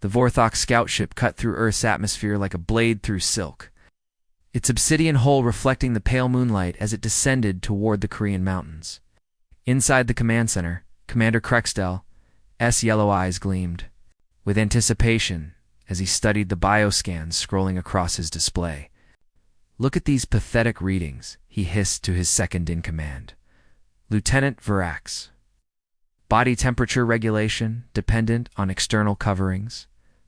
The Vorthok scout ship cut through Earth's atmosphere like a blade through silk, its obsidian hull reflecting the pale moonlight as it descended toward the Korean mountains. Inside the command center, Commander Krextel's yellow eyes gleamed with anticipation as he studied the bioscans scrolling across his display. "Look at these pathetic readings," he hissed to his second-in-command, Lieutenant Verax. "Body temperature regulation dependent on external coverings.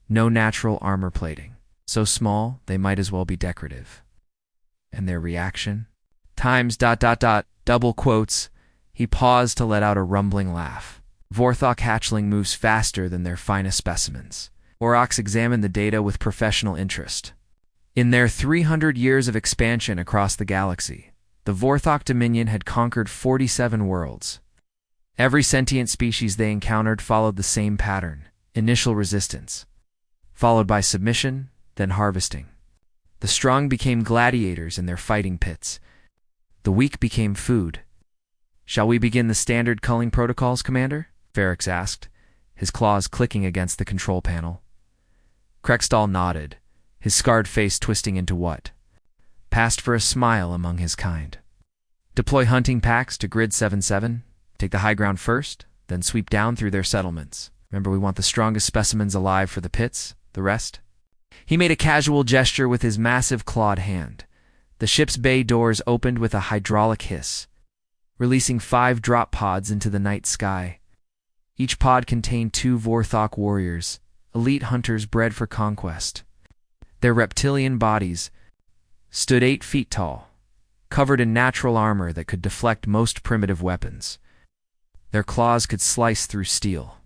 No natural armor plating. So small, they might as well be decorative. And their reaction? Times ... double quotes." He paused to let out a rumbling laugh. "Vorthok hatchling moves faster than their finest specimens." Orcs examined the data with professional interest. In their 300 years of expansion across the galaxy, the Vorthok Dominion had conquered 47 worlds. Every sentient species they encountered followed the same pattern: initial resistance, followed by submission, then harvesting. The strong became gladiators in their fighting pits. The weak became food. "Shall we begin the standard culling protocols, Commander?" Verax asked, his claws clicking against the control panel. Krextel nodded, his scarred face twisting into what passed for a smile among his kind. "Deploy hunting packs to Grid 77. Take the high ground first, then sweep down through their settlements. Remember, we want the strongest specimens alive for the pits, the rest." He made a casual gesture with his massive clawed hand. The ship's bay doors opened with a hydraulic hiss, releasing 5 drop pods into the night sky. Each pod contained 2 Vorthok warriors, elite hunters bred for conquest. Their reptilian bodies stood 8 feet tall, covered in natural armor that could deflect most primitive weapons. Their claws could slice through steel,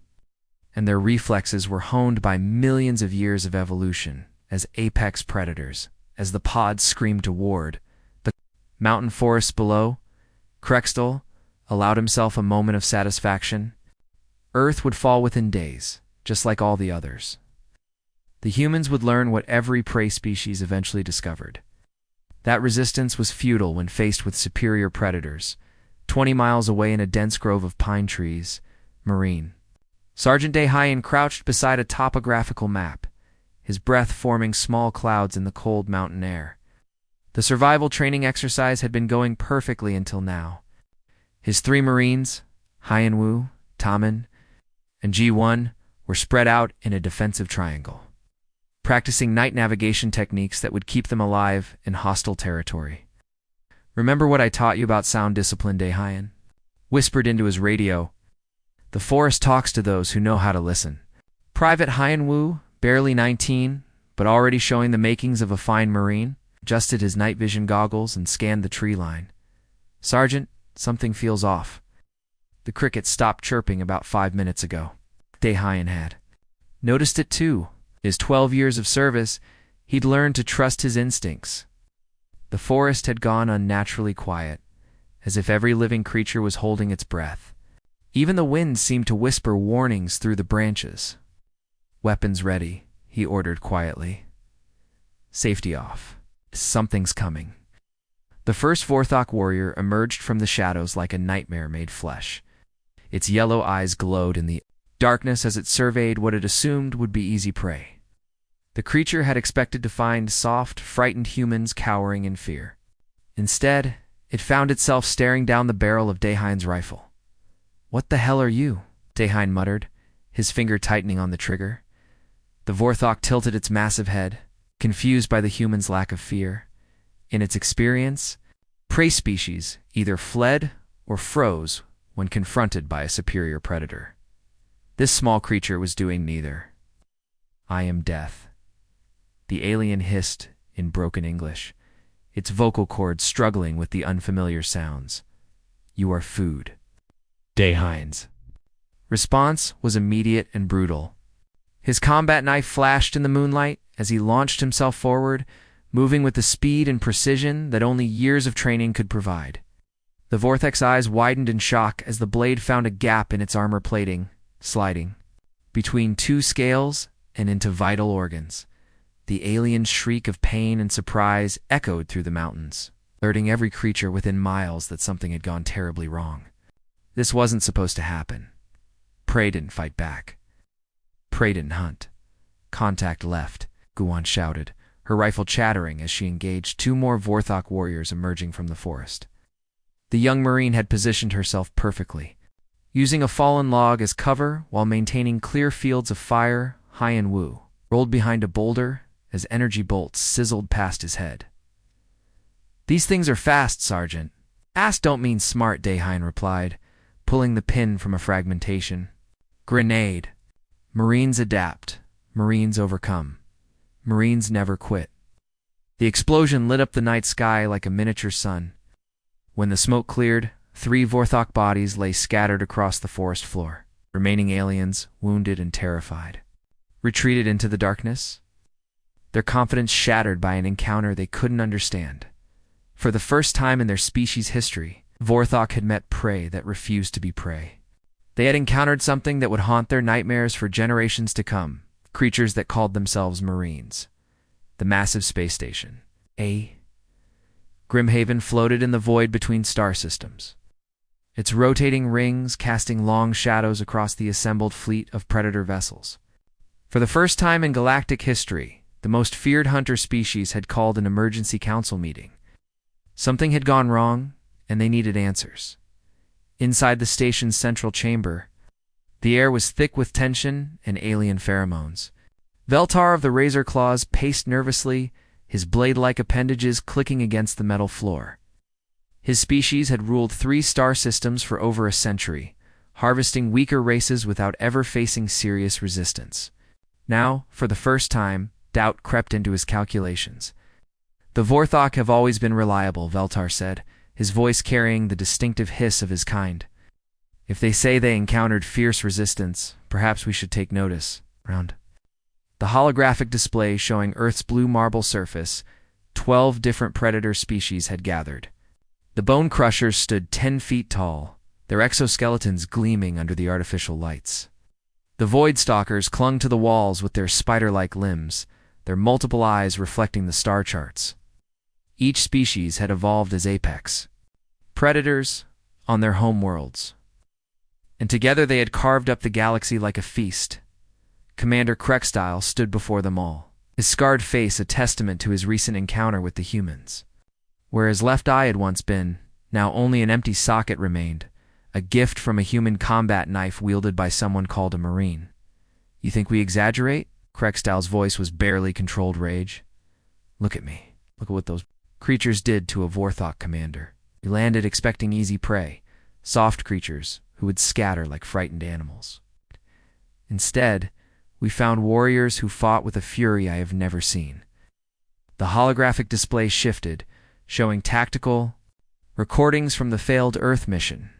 and their reflexes were honed by millions of years of evolution as apex predators. As the pods screamed toward the mountain forests below, Krextel allowed himself a moment of satisfaction. Earth would fall within days, just like all the others. The humans would learn what every prey species eventually discovered: that resistance was futile when faced with superior predators. 20 miles away in a dense grove of pine trees, Marine Sergeant Dehayan crouched beside a topographical map, his breath forming small clouds in the cold mountain air. The survival training exercise had been going perfectly until now. His 3 Marines, Hyanwu, Taman, and G1, were spread out in a defensive triangle, practicing night navigation techniques that would keep them alive in hostile territory. "Remember what I taught you about sound discipline, Dehayan?" whispered into his radio. "The forest talks to those who know how to listen." Private Hyanwu, barely 19, but already showing the makings of a fine Marine, adjusted his night vision goggles and scanned the tree line. "Sergeant, something feels off. The crickets stopped chirping about 5 minutes ago." Dehayan had noticed it too. In his 12 years of service, he'd learned to trust his instincts. The forest had gone unnaturally quiet, as if every living creature was holding its breath. Even the wind seemed to whisper warnings through the branches. "Weapons ready," he ordered quietly. "Safety off. Something's coming." The first Vorthok warrior emerged from the shadows like a nightmare made flesh. Its yellow eyes glowed in the darkness as it surveyed what it assumed would be easy prey. The creature had expected to find soft, frightened humans cowering in fear. Instead, it found itself staring down the barrel of Dehayan's rifle. "What the hell are you?" Dehayan muttered, his finger tightening on the trigger. The Vorthok tilted its massive head, confused by the human's lack of fear. In its experience, prey species either fled or froze when confronted by a superior predator. This small creature was doing neither. "I am death," the alien hissed in broken English, its vocal cords struggling with the unfamiliar sounds. "You are food." Dehayan's response was immediate and brutal. His combat knife flashed in the moonlight as he launched himself forward, moving with the speed and precision that only years of training could provide. The Vorthok's eyes widened in shock as the blade found a gap in its armor plating, sliding between 2 scales and into vital organs. The alien's shriek of pain and surprise echoed through the mountains, alerting every creature within miles that something had gone terribly wrong. This wasn't supposed to happen. Prey didn't fight back. Prey didn't hunt. Contact left, Guan shouted, her rifle chattering as she engaged two more Vorthok warriors emerging from the forest. The young Marine had positioned herself perfectly, using a fallen log as cover while maintaining clear fields of fire. Hyan Wu rolled behind a boulder as energy bolts sizzled past his head. "These things are fast, Sergeant." "Fast don't mean smart," Dehine replied, pulling the pin from a fragmentation. "Grenade. Marines adapt. Marines overcome. Marines never quit." The explosion lit up the night sky like a miniature sun. When the smoke cleared, 3 Vorthok bodies lay scattered across the forest floor. Remaining aliens, wounded and terrified, retreated into the darkness, their confidence shattered by an encounter they couldn't understand. For the first time in their species' history, Vorthok had met prey that refused to be prey. They had encountered something that would haunt their nightmares for generations to come, creatures that called themselves Marines. The massive space station, Grimhaven, floated in the void between star systems, its rotating rings casting long shadows across the assembled fleet of predator vessels. For the first time in galactic history, the most feared hunter species had called an emergency council meeting. Something had gone wrong, and they needed answers. Inside the station's central chamber, the air was thick with tension and alien pheromones. Veltar of the Razor Claws paced nervously, his blade-like appendages clicking against the metal floor. His species had ruled 3 star systems for over a century, harvesting weaker races without ever facing serious resistance. Now, for the first time, doubt crept into his calculations. "The Vorthok have always been reliable," Veltar said, his voice carrying the distinctive hiss of his kind. "If they say they encountered fierce resistance, perhaps we should take notice." The holographic display showing Earth's blue marble surface, 12 different predator species had gathered. The Bone Crushers stood 10 feet tall, their exoskeletons gleaming under the artificial lights. The Void Stalkers clung to the walls with their spider-like limbs, their multiple eyes reflecting the star charts. Each species had evolved as apex predators on their homeworlds, and together they had carved up the galaxy like a feast. Commander Krextyle stood before them all, his scarred face a testament to his recent encounter with the humans. Where his left eye had once been, now only an empty socket remained, a gift from a human combat knife wielded by someone called a Marine. "You think we exaggerate?" Krextyle's voice was barely controlled rage. "Look at me. Look at what those creatures did to a Vorthok commander. We landed expecting easy prey, soft creatures who would scatter like frightened animals. Instead, we found warriors who fought with a fury I have never seen." The holographic display shifted, showing tactical recordings from the failed Earth mission.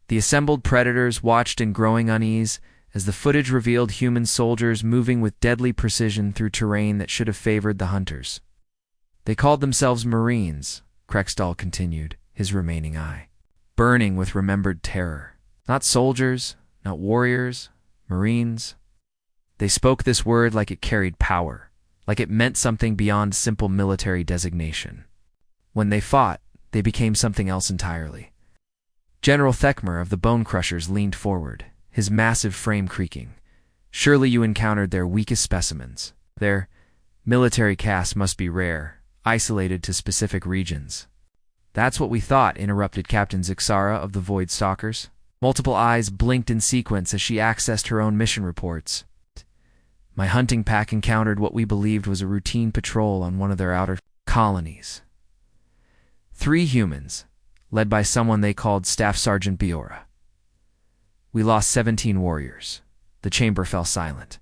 The assembled predators watched in growing unease as the footage revealed human soldiers moving with deadly precision through terrain that should have favored the hunters. "They called themselves Marines," Krextall continued, his remaining eye burning with remembered terror. "Not soldiers, not warriors, Marines. They spoke this word like it carried power, like it meant something beyond simple military designation. When they fought, they became something else entirely." General Thekmer of the Bone Crushers leaned forward, his massive frame creaking. "Surely you encountered their weakest specimens. Their military caste must be rare, isolated to specific regions." "That's what we thought," interrupted Captain Zixara of the Void Stalkers. Multiple eyes blinked in sequence as she accessed her own mission reports. "My hunting pack encountered what we believed was a routine patrol on one of their outer colonies. 3 humans, led by someone they called Staff Sergeant Biora. We lost 17 warriors." The chamber fell silent.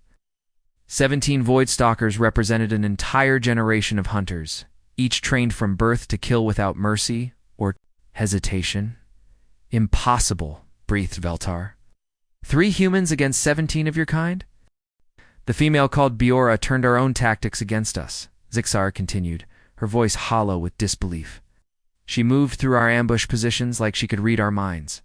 17 Void Stalkers represented an entire generation of hunters, each trained from birth to kill without mercy or hesitation. "Impossible," breathed Veltar. 3 humans against 17 of your kind? The female called Biora turned our own tactics against us," Zixar continued, her voice hollow with disbelief. "She moved through our ambush positions like she could read our minds.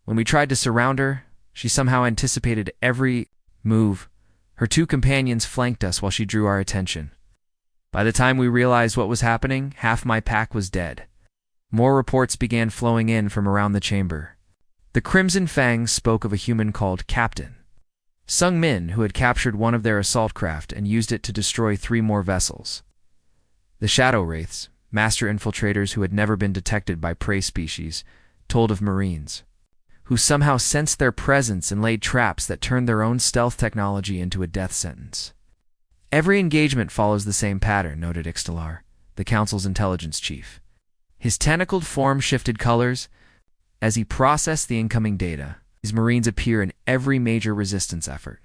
When we tried to surround her, she somehow anticipated every move. Her 2 companions flanked us while she drew our attention. By the time we realized what was happening, half my pack was dead." More reports began flowing in from around the chamber. The Crimson Fangs spoke of a human called Captain. Sung Min, who had captured one of their assault craft and used it to destroy 3 more vessels. The Shadow Wraiths, master infiltrators who had never been detected by prey species, told of Marines, who somehow sensed their presence and laid traps that turned their own stealth technology into a death sentence. Every engagement follows the same pattern, noted Ixtalar, the Council's intelligence chief. His tentacled form shifted colors as he processed the incoming data. These Marines appear in every major resistance effort.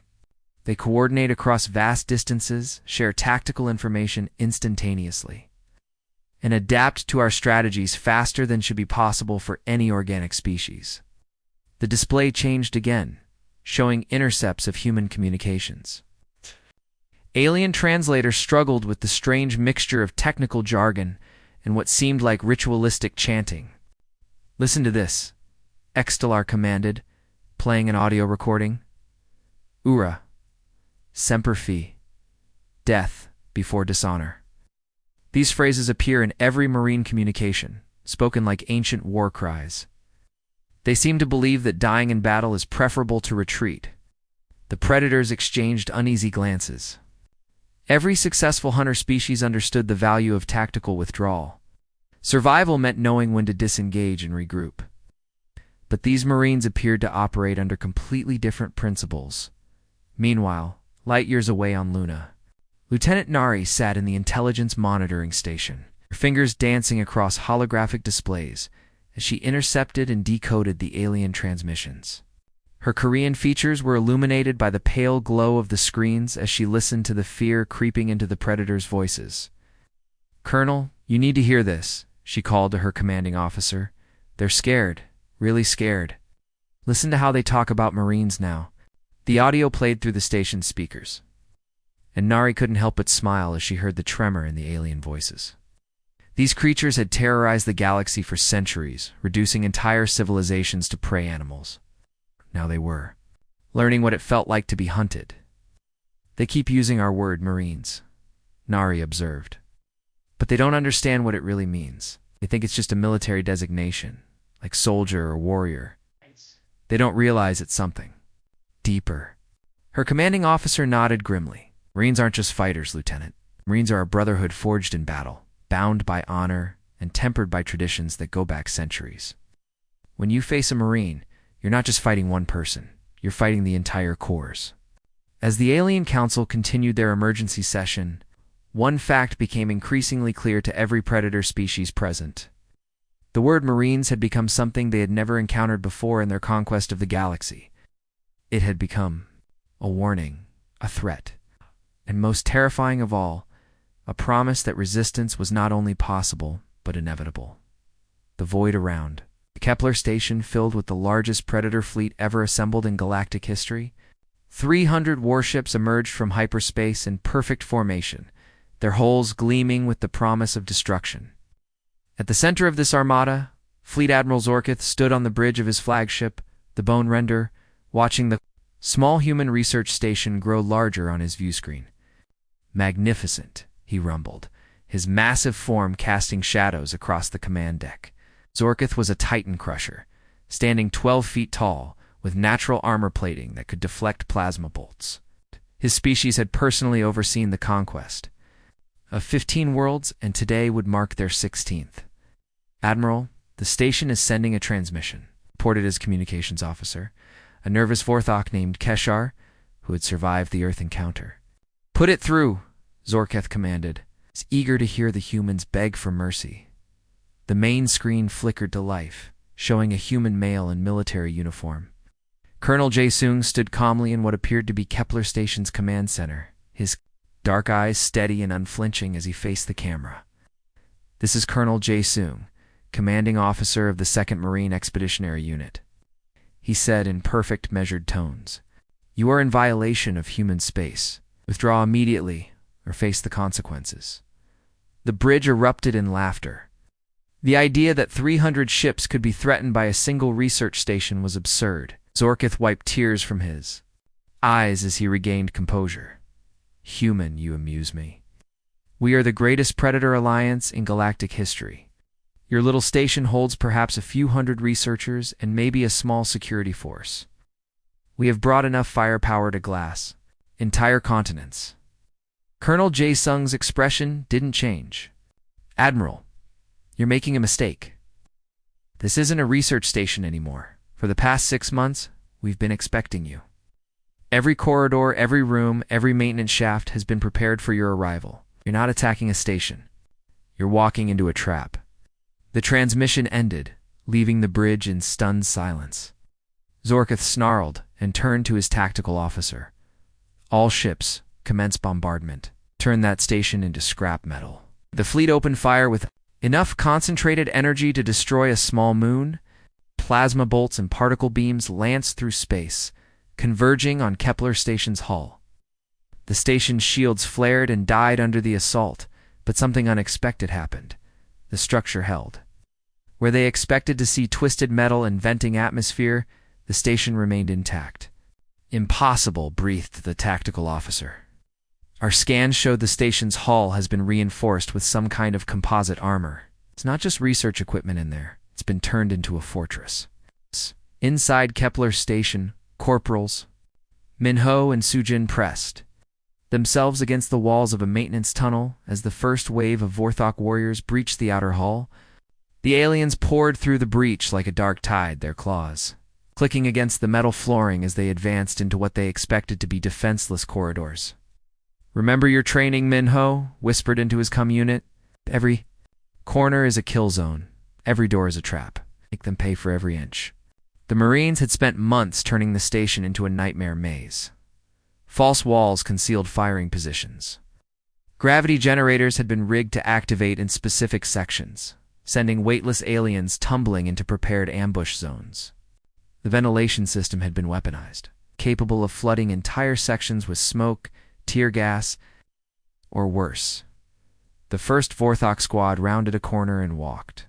They coordinate across vast distances, share tactical information instantaneously, and adapt to our strategies faster than should be possible for any organic species. The display changed again, showing intercepts of human communications. Alien translators struggled with the strange mixture of technical jargon and what seemed like ritualistic chanting. "Listen to this," Extalar commanded, playing an audio recording. "Ura, semper fi, death before dishonor." These phrases appear in every Marine communication, spoken like ancient war cries. They seem to believe that dying in battle is preferable to retreat. The predators exchanged uneasy glances. Every successful hunter species understood the value of tactical withdrawal. Survival meant knowing when to disengage and regroup. But these Marines appeared to operate under completely different principles. Meanwhile, light years away on Luna, Lieutenant Nari sat in the intelligence monitoring station, her fingers dancing across holographic displays as she intercepted and decoded the alien transmissions. Her Korean features were illuminated by the pale glow of the screens as she listened to the fear creeping into the predators' voices. "Colonel, you need to hear this," she called to her commanding officer. "They're scared, really scared. Listen to how they talk about Marines now." The audio played through the station's speakers, and Nari couldn't help but smile as she heard the tremor in the alien voices. These creatures had terrorized the galaxy for centuries, reducing entire civilizations to prey animals. Now they were learning what it felt like to be hunted. "They keep using our word, Marines," Nari observed. "But they don't understand what it really means. They think it's just a military designation, like soldier or warrior. They don't realize it's something deeper." Her commanding officer nodded grimly. "Marines aren't just fighters, Lieutenant. Marines are a brotherhood forged in battle, bound by honor and tempered by traditions that go back centuries. When you face a Marine, you're not just fighting one person, you're fighting the entire corps." As the Alien Council continued their emergency session, one fact became increasingly clear to every predator species present. The word Marines had become something they had never encountered before in their conquest of the galaxy. It had become a warning, a threat, and most terrifying of all, a promise that resistance was not only possible, but inevitable. The void around, the Kepler station filled with the largest predator fleet ever assembled in galactic history. 300 warships emerged from hyperspace in perfect formation, their hulls gleaming with the promise of destruction. At the center of this armada, Fleet Admiral Zorkith stood on the bridge of his flagship, the Bone Render, watching the small human research station grow larger on his viewscreen. "Magnificent," he rumbled, his massive form casting shadows across the command deck. Zorkith was a Titan crusher, standing 12 feet tall, with natural armor plating that could deflect plasma bolts. His species had personally overseen the conquest of 15 worlds, and today would mark their 16th. "Admiral, the station is sending a transmission," reported his communications officer, a nervous Vorthok named Keshar, who had survived the Earth encounter. "Put it through," Zorketh commanded, eager to hear the humans beg for mercy. The main screen flickered to life, showing a human male in military uniform. Colonel Jae-sung stood calmly in what appeared to be Kepler Station's command center, his dark eyes steady and unflinching as he faced the camera. "This is Colonel Jae-sung, commanding officer of the 2nd Marine Expeditionary Unit," he said in perfect measured tones. "You are in violation of human space. Withdraw immediately or face the consequences." The bridge erupted in laughter. The idea that 300 ships could be threatened by a single research station was absurd. Zorkith wiped tears from his eyes as he regained composure. "Human, you amuse me. We are the greatest predator alliance in galactic history. Your little station holds perhaps a few hundred researchers and maybe a small security force. We have brought enough firepower to glass entire continents. Colonel Jae-sung's expression didn't change. Admiral, you're making a mistake. This isn't a research station anymore. For the past 6 months, we've been expecting you. Every corridor, every room, every maintenance shaft has been prepared for your arrival. You're not attacking a station. You're walking into a trap. The transmission ended, leaving the bridge in stunned silence. Zorkith snarled and turned to his tactical officer. All ships, commence bombardment. Turn that station into scrap metal. The fleet opened fire with enough concentrated energy to destroy a small moon. Plasma bolts and particle beams lanced through space, converging on Kepler Station's hull. The station's shields flared and died under the assault, but something unexpected happened. The structure held. Where they expected to see twisted metal and venting atmosphere, the station remained intact. Impossible, breathed the tactical officer. Our scans showed the station's hull has been reinforced with some kind of composite armor. It's not just research equipment in there. It's been turned into a fortress. Inside Kepler Station, corporals, Minho and Sujin pressed themselves against the walls of a maintenance tunnel as the first wave of Vorthok warriors breached the outer hull. The aliens poured through the breach like a dark tide, their claws clicking against the metal flooring as they advanced into what they expected to be defenseless corridors. Remember your training, Minho whispered into his unit. Every corner is a kill zone. Every door is a trap. Make them pay for every inch. The Marines had spent months turning the station into a nightmare maze. False walls concealed firing positions. Gravity generators had been rigged to activate in specific sections, sending weightless aliens tumbling into prepared ambush zones. The ventilation system had been weaponized, capable of flooding entire sections with smoke, tear gas, or worse. The first Vorthok squad rounded a corner and walked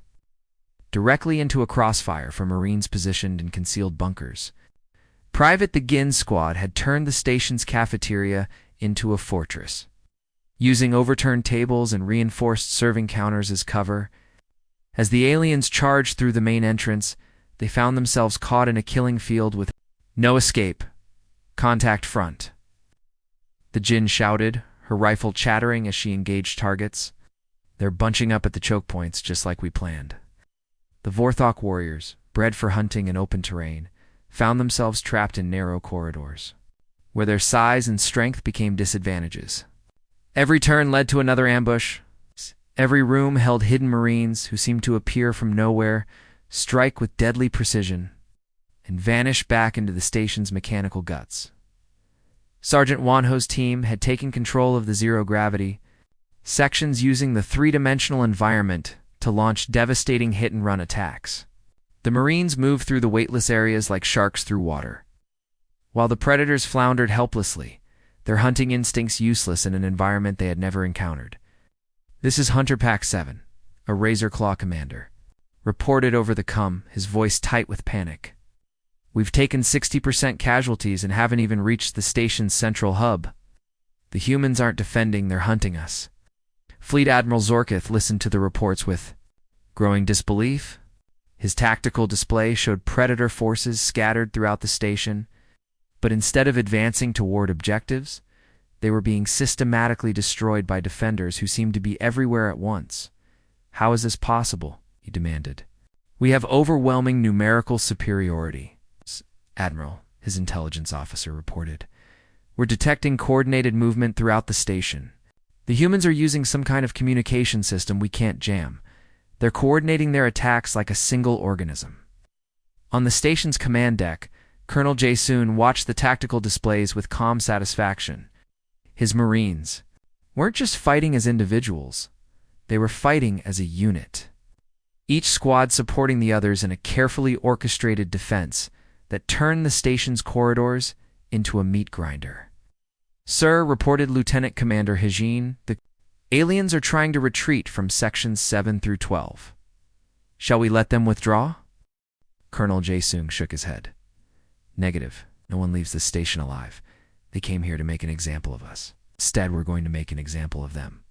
directly into a crossfire from Marines positioned in concealed bunkers. Private the Gin squad had turned the station's cafeteria into a fortress. Using overturned tables and reinforced serving counters as cover, as the aliens charged through the main entrance, they found themselves caught in a killing field with no escape. Contact front. The Jinn shouted, her rifle chattering as she engaged targets. They're bunching up at the choke points just like we planned. The Vorthok warriors, bred for hunting in open terrain, found themselves trapped in narrow corridors, where their size and strength became disadvantages. Every turn led to another ambush. Every room held hidden Marines who seemed to appear from nowhere, strike with deadly precision, and vanish back into the station's mechanical guts. Sergeant Wanho's team had taken control of the zero-gravity sections using the three-dimensional environment to launch devastating hit-and-run attacks. The Marines moved through the weightless areas like sharks through water, while the predators floundered helplessly, their hunting instincts useless in an environment they had never encountered. This is Hunter Pack 7, a Razor Claw commander, reported over the comm, his voice tight with panic. We've taken 60% casualties and haven't even reached the station's central hub. The humans aren't defending, they're hunting us. Fleet Admiral Zorkith listened to the reports with growing disbelief. His tactical display showed predator forces scattered throughout the station, but instead of advancing toward objectives, they were being systematically destroyed by defenders who seemed to be everywhere at once. How is this possible? He demanded. We have overwhelming numerical superiority, Admiral, his intelligence officer reported. We're detecting coordinated movement throughout the station. The humans are using some kind of communication system we can't jam. They're coordinating their attacks like a single organism. On the station's command deck, Colonel Jae-soon watched the tactical displays with calm satisfaction. His Marines weren't just fighting as individuals. They were fighting as a unit, each squad supporting the others in a carefully orchestrated defense that turned the station's corridors into a meat grinder. Sir, reported Lieutenant Commander Hijin, the aliens are trying to retreat from sections 7 through 12. Shall we let them withdraw? Colonel Jae-sung shook his head. Negative. No one leaves this station alive. They came here to make an example of us. Instead, we're going to make an example of them.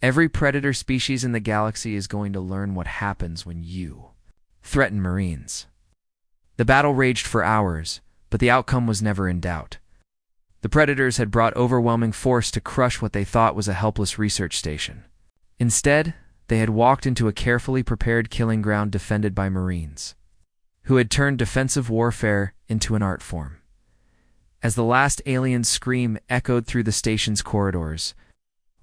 Every predator species in the galaxy is going to learn what happens when you threaten Marines. The battle raged for hours, But the outcome was never in doubt. The predators had brought overwhelming force to crush what they thought was a helpless research station. Instead, they had walked into a carefully prepared killing ground defended by Marines, who had turned defensive warfare into an art form. As the last alien's scream echoed through the station's corridors,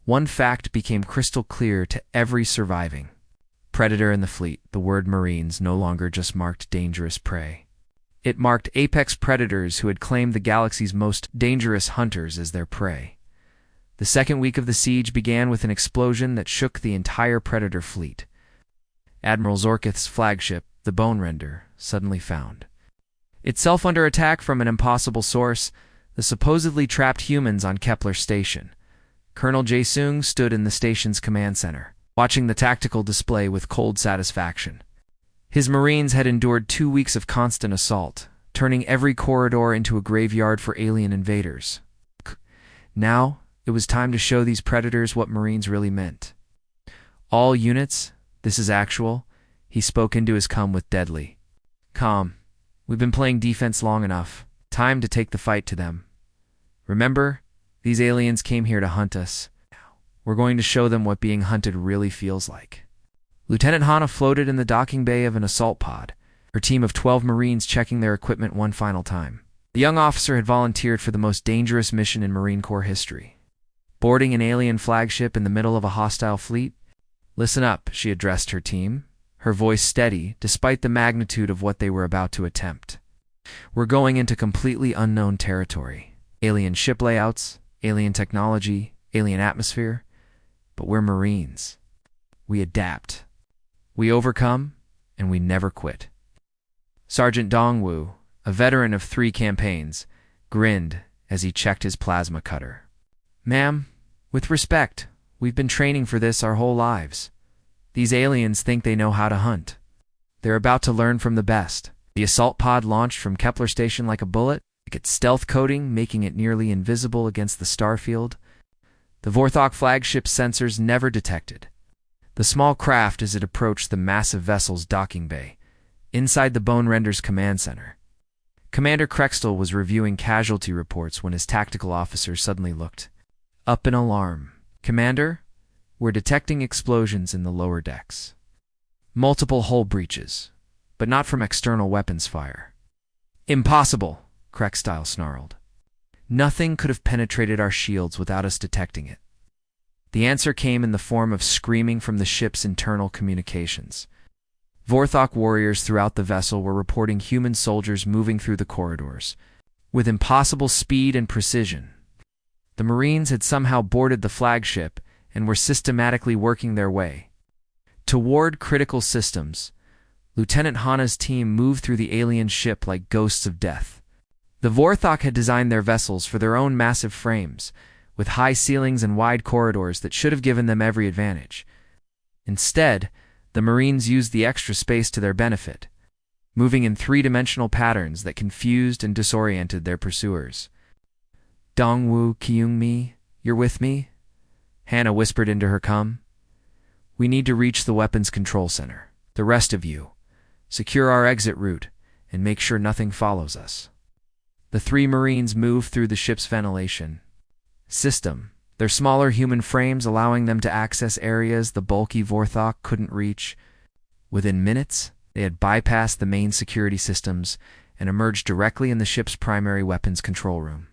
one fact became crystal clear to every surviving predator in the fleet. The word Marines no longer just marked dangerous prey. It marked apex predators who had claimed the galaxy's most dangerous hunters as their prey. The second week of the siege began with an explosion that shook the entire predator fleet. Admiral Zorkith's flagship, the Bone Render, suddenly found itself under attack from an impossible source, the supposedly trapped humans on Kepler Station. Colonel Jae-sung stood in the station's command center, watching the tactical display with cold satisfaction. His Marines had endured 2 weeks of constant assault, turning every corridor into a graveyard for alien invaders. Now, it was time to show these predators what Marines really meant. All units, this is actual, he spoke into his com with deadly calm. We've been playing defense long enough. Time to take the fight to them. Remember, these aliens came here to hunt us. We're going to show them what being hunted really feels like. Lieutenant Hana floated in the docking bay of an assault pod, her team of 12 Marines checking their equipment one final time. The young officer had volunteered for the most dangerous mission in Marine Corps history. Boarding an alien flagship in the middle of a hostile fleet? Listen up, she addressed her team, her voice steady despite the magnitude of what they were about to attempt. We're going into completely unknown territory. Alien ship layouts, alien technology, alien atmosphere. But we're Marines. We adapt. We overcome, and we never quit. Sergeant Dongwu, a veteran of 3 campaigns, grinned as he checked his plasma cutter. Ma'am, with respect, we've been training for this our whole lives. These aliens think they know how to hunt. They're about to learn from the best. The assault pod launched from Kepler Station like a bullet, its stealth coating making it nearly invisible against the starfield. The Vorthok flagship's sensors never detected the small craft as it approached the massive vessel's docking bay, inside the Bone Render's command center. Commander Krextel was reviewing casualty reports when his tactical officer suddenly looked up in alarm. Commander, we're detecting explosions in the lower decks. Multiple hull breaches, but not from external weapons fire. Impossible, Krextel snarled. Nothing could have penetrated our shields without us detecting it. The answer came in the form of screaming from the ship's internal communications. Vorthok warriors throughout the vessel were reporting human soldiers moving through the corridors, with impossible speed and precision. The Marines had somehow boarded the flagship and were systematically working their way toward critical systems. Lieutenant Hana's team moved through the alien ship like ghosts of death. The Vorthok had designed their vessels for their own massive frames, with high ceilings and wide corridors that should have given them every advantage. Instead, the Marines used the extra space to their benefit, moving in 3-dimensional patterns that confused and disoriented their pursuers. Dongwu Kyungmi, you're with me? Hannah whispered into her com. We need to reach the weapons control center. The rest of you, secure our exit route and make sure nothing follows us. The 3 Marines moved through the ship's ventilation system, their smaller human frames allowing them to access areas the bulky Vorthok couldn't reach. Within minutes, they had bypassed the main security systems and emerged directly in the ship's primary weapons control room.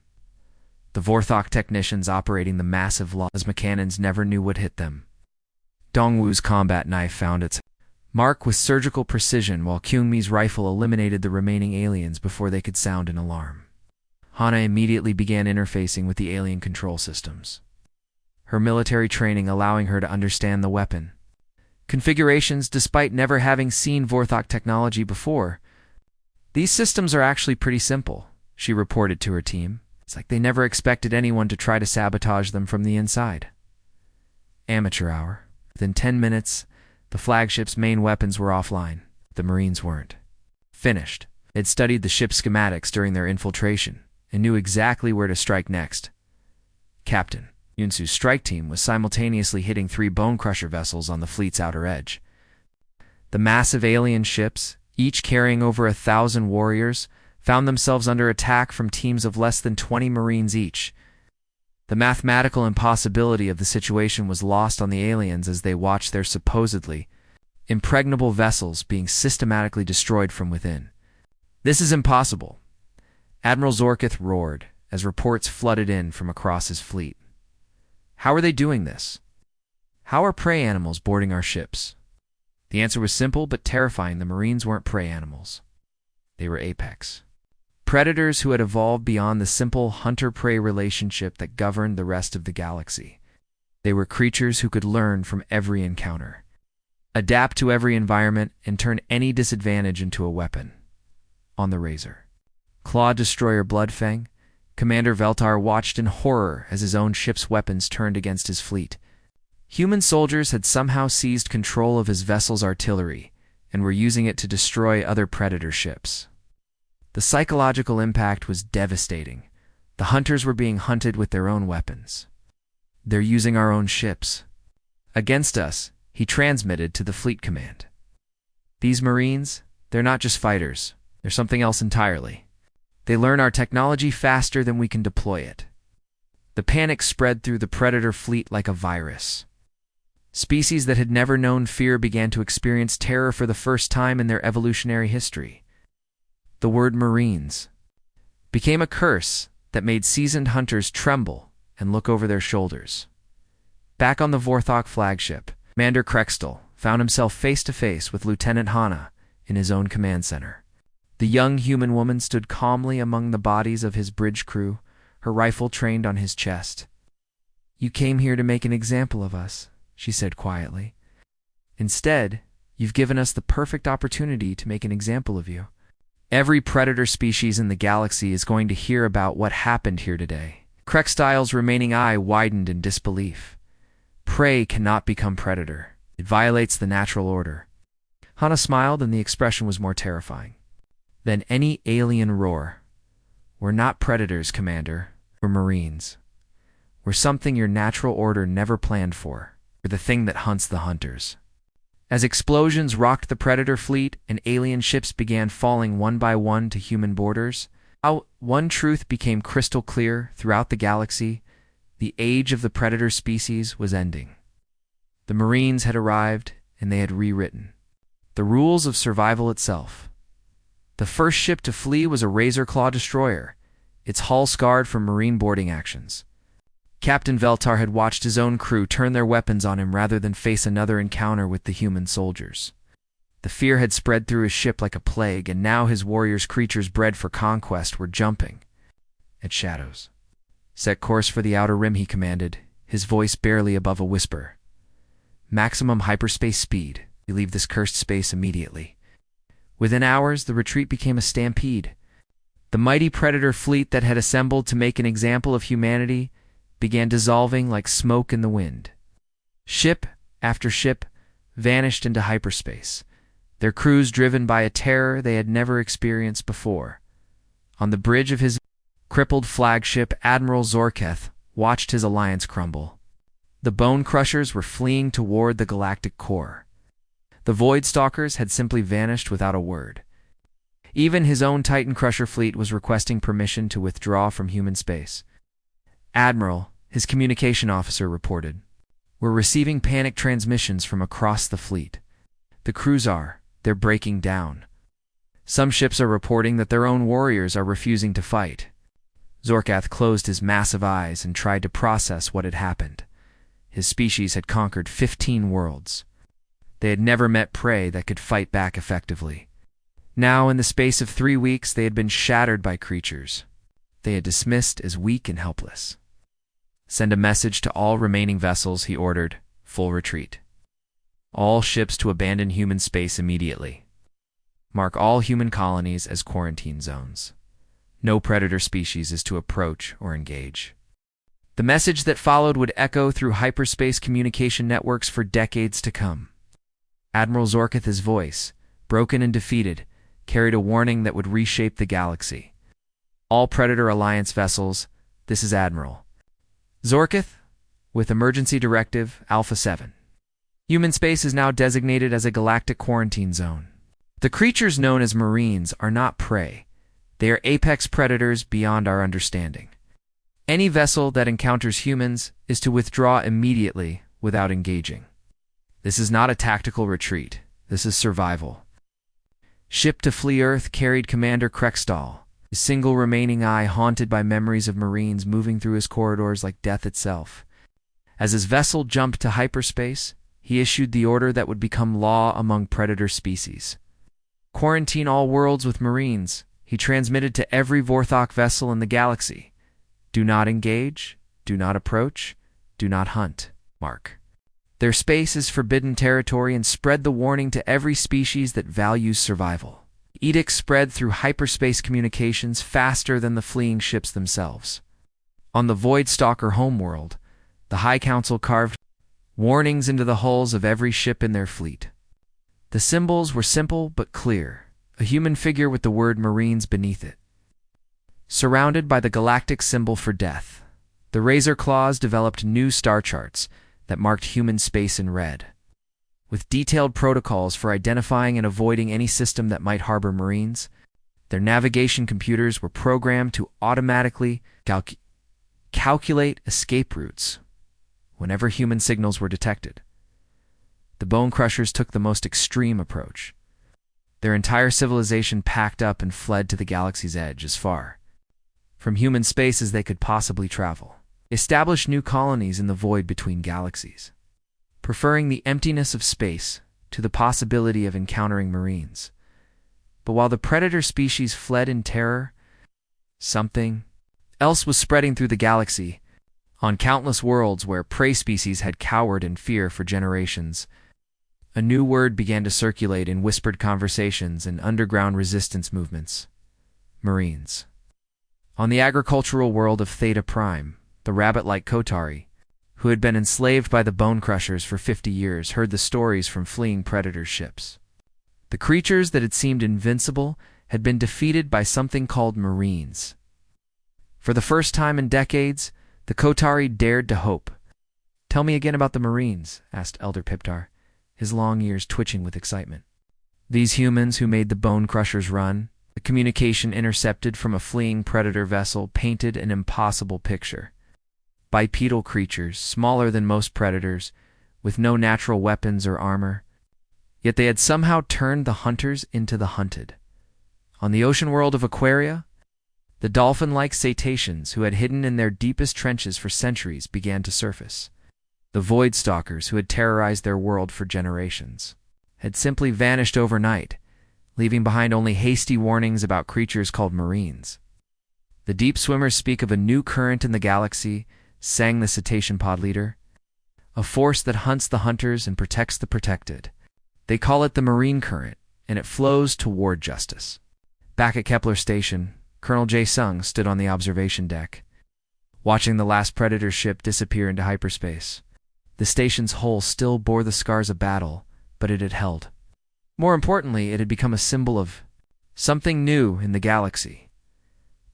The Vorthok technicians operating the massive plasma cannons never knew what hit them. Dongwu's combat knife found its mark with surgical precision, while Kyungmi's rifle eliminated the remaining aliens before they could sound an alarm. Hana immediately began interfacing with the alien control systems, her military training allowing her to understand the weapon configurations despite never having seen Vorthok technology before. These systems are actually pretty simple, she reported to her team. It's like they never expected anyone to try to sabotage them from the inside. Amateur hour. Within 10 minutes, the flagship's main weapons were offline. The Marines weren't. Finished. They'd studied the ship's schematics during their infiltration and knew exactly where to strike next. Captain Yunsu's strike team was simultaneously hitting 3 bone crusher vessels on the fleet's outer edge. The massive alien ships, each carrying over 1,000 warriors, found themselves under attack from teams of less than 20 Marines each. The mathematical impossibility of the situation was lost on the aliens as they watched their supposedly impregnable vessels being systematically destroyed from within. "This is impossible," Admiral Zorketh roared as reports flooded in from across his fleet. "How are they doing this? How are prey animals boarding our ships?" The answer was simple but terrifying. The Marines weren't prey animals. They were apex. Predators who had evolved beyond the simple hunter-prey relationship that governed the rest of the galaxy. They were creatures who could learn from every encounter, adapt to every environment, and turn any disadvantage into a weapon. On the Razor, Claw Destroyer Bloodfang, Commander Veltar watched in horror as his own ship's weapons turned against his fleet. Human soldiers had somehow seized control of his vessel's artillery and were using it to destroy other Predator ships. The psychological impact was devastating. The hunters were being hunted with their own weapons. "They're using our own ships against us," he transmitted to the fleet command. "These Marines, they're not just fighters. They're something else entirely. They learn our technology faster than we can deploy it." The panic spread through the Predator fleet like a virus. Species that had never known fear began to experience terror for the first time in their evolutionary history. The word Marines became a curse that made seasoned hunters tremble and look over their shoulders. Back on the Vorthok flagship, Commander Krextel found himself face-to-face with Lieutenant Hana in his own command center. The young human woman stood calmly among the bodies of his bridge crew, her rifle trained on his chest. "You came here to make an example of us," she said quietly. "Instead, you've given us the perfect opportunity to make an example of you. Every predator species in the galaxy is going to hear about what happened here today." Krextel's remaining eye widened in disbelief. "Prey cannot become predator. It violates the natural order." Hana smiled, and the expression was more terrifying than any alien roar. "We're not predators, Commander. We're Marines. We're something your natural order never planned for. We're the thing that hunts the hunters." As explosions rocked the Predator fleet and alien ships began falling one by one to human borders, one truth became crystal clear throughout the galaxy: the age of the Predator species was ending. The Marines had arrived, and they had rewritten the rules of survival itself. The first ship to flee was a Razor Claw destroyer, its hull scarred from Marine boarding actions. Captain Veltar had watched his own crew turn their weapons on him rather than face another encounter with the human soldiers. The fear had spread through his ship like a plague, and now his warriors, creatures bred for conquest, were jumping at shadows. "Set course for the Outer Rim," he commanded, his voice barely above a whisper. "Maximum hyperspace speed. We leave this cursed space immediately." Within hours, the retreat became a stampede. The mighty Predator fleet that had assembled to make an example of humanity began dissolving like smoke in the wind. Ship after ship vanished into hyperspace, their crews driven by a terror they had never experienced before. On the bridge of his crippled flagship, Admiral Zorketh watched his alliance crumble. The Bone Crushers were fleeing toward the galactic core. The Void Stalkers had simply vanished without a word. Even his own Titan Crusher fleet was requesting permission to withdraw from human space. "Admiral," his communication officer reported, "we're receiving panic transmissions from across the fleet. The crews they're breaking down. Some ships are reporting that their own warriors are refusing to fight." Zorketh closed his massive eyes and tried to process what had happened. His species had conquered 15 worlds. They had never met prey that could fight back effectively. Now, in the space of 3 weeks, they had been shattered by creatures they had dismissed as weak and helpless. "Send a message to all remaining vessels," he ordered. "Full retreat. All ships to abandon human space immediately. Mark all human colonies as quarantine zones. No predator species is to approach or engage." The message that followed would echo through hyperspace communication networks for decades to come. Admiral Zorketh's voice, broken and defeated, carried a warning that would reshape the galaxy. "All Predator Alliance vessels, this is Admiral Zorketh, with Emergency Directive Alpha 7. Human space is now designated as a galactic quarantine zone. The creatures known as Marines are not prey. They are apex predators beyond our understanding. Any vessel that encounters humans is to withdraw immediately without engaging. This is not a tactical retreat. This is survival. Ship to flee Earth carried Commander Krextall, his single remaining eye haunted by memories of Marines moving through his corridors like death itself. As his vessel jumped to hyperspace, he issued the order that would become law among predator species. Quarantine all worlds with Marines, he transmitted to every Vorthok vessel in the galaxy. Do not engage, do not approach, do not hunt. Mark. Their space is forbidden territory, and spread the warning to every species that values survival. Edicts spread through hyperspace communications faster than the fleeing ships themselves. On the Voidstalker homeworld, the High Council carved warnings into the hulls of every ship in their fleet. The symbols were simple but clear, a human figure with the word Marines beneath it. Surrounded by the galactic symbol for death, the Razor Claws developed new star charts that marked human space in red. With detailed protocols for identifying and avoiding any system that might harbor Marines, their navigation computers were programmed to automatically calculate escape routes whenever human signals were detected. The Bone Crushers took the most extreme approach. Their entire civilization packed up and fled to the galaxy's edge, as far from human space as they could possibly travel. Established new colonies in the void between galaxies, preferring the emptiness of space to the possibility of encountering Marines. But while the predator species fled in terror, something else was spreading through the galaxy. On countless worlds where prey species had cowered in fear for generations, a new word began to circulate in whispered conversations and underground resistance movements: Marines. On the agricultural world of Theta Prime, the rabbit-like Kotari, who had been enslaved by the Bone Crushers for 50 years, heard the stories from fleeing predator ships. The creatures that had seemed invincible had been defeated by something called Marines. For the first time in decades, the Kotari dared to hope. "Tell me again about the Marines," asked Elder Piptar, his long ears twitching with excitement. These humans who made the Bone Crushers run, the communication intercepted from a fleeing predator vessel, painted an impossible picture. Bipedal creatures, smaller than most predators, with no natural weapons or armor. Yet they had somehow turned the hunters into the hunted. On the ocean world of Aquaria, the dolphin-like cetaceans who had hidden in their deepest trenches for centuries began to surface. The Voidstalkers, who had terrorized their world for generations, had simply vanished overnight, leaving behind only hasty warnings about creatures called Marines. The deep swimmers speak of a new current in the galaxy, sang the cetacean pod leader, a force that hunts the hunters and protects the protected. They call it the Marine Current, and it flows toward justice. Back at Kepler Station, Colonel Jae Sung stood on the observation deck, watching the last Predator ship disappear into hyperspace. The station's hull still bore the scars of battle, but it had held. More importantly, it had become a symbol of something new in the galaxy.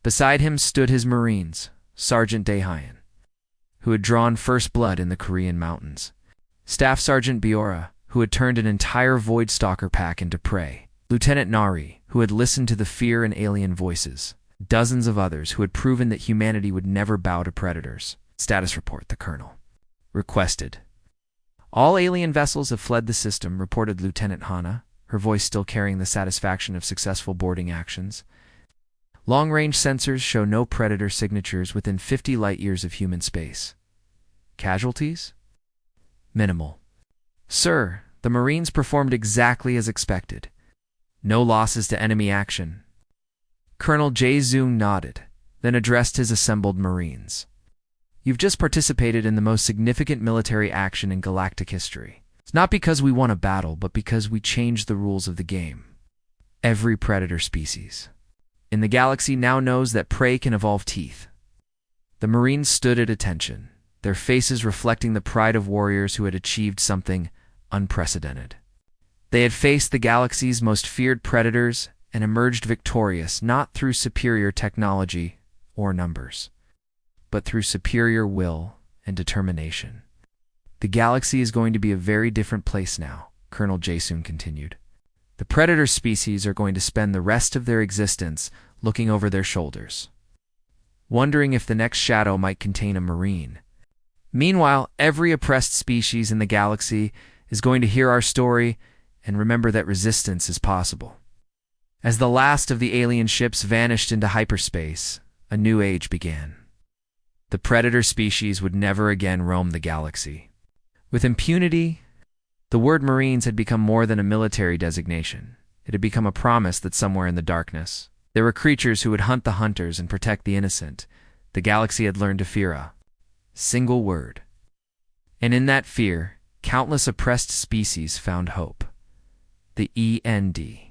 Beside him stood his Marines, Sergeant Daehyun, who had drawn first blood in the Korean mountains, Staff Sergeant Biora, who had turned an entire Voidstalker pack into prey, Lieutenant Nari, who had listened to the fear in alien voices, dozens of others who had proven that humanity would never bow to predators. Status report, the Colonel requested. "All alien vessels have fled the system," reported Lieutenant Hana, her voice still carrying the satisfaction of successful boarding actions. "Long-range sensors show no predator signatures within 50 light-years of human space. Casualties? Minimal. Sir, the Marines performed exactly as expected. No losses to enemy action." Colonel Jae-Zoong nodded, then addressed his assembled Marines. "You've just participated in the most significant military action in galactic history. It's not because we won a battle, but because we changed the rules of the game. Every predator species in the galaxy now knows that prey can evolve teeth." The Marines stood at attention, their faces reflecting the pride of warriors who had achieved something unprecedented. They had faced the galaxy's most feared predators and emerged victorious not through superior technology or numbers, but through superior will and determination. "The galaxy is going to be a very different place now," Colonel Jae-Sung continued. The predator species are going to spend the rest of their existence looking over their shoulders, wondering if the next shadow might contain a marine. Meanwhile, every oppressed species in the galaxy is going to hear our story and remember that resistance is possible. As the last of the alien ships vanished into hyperspace, a new age began. The predator species would never again roam the galaxy. With impunity, the word Marines had become more than a military designation. It had become a promise that somewhere in the darkness, there were creatures who would hunt the hunters and protect the innocent. The galaxy had learned to fear a single word. And in that fear, countless oppressed species found hope. The END.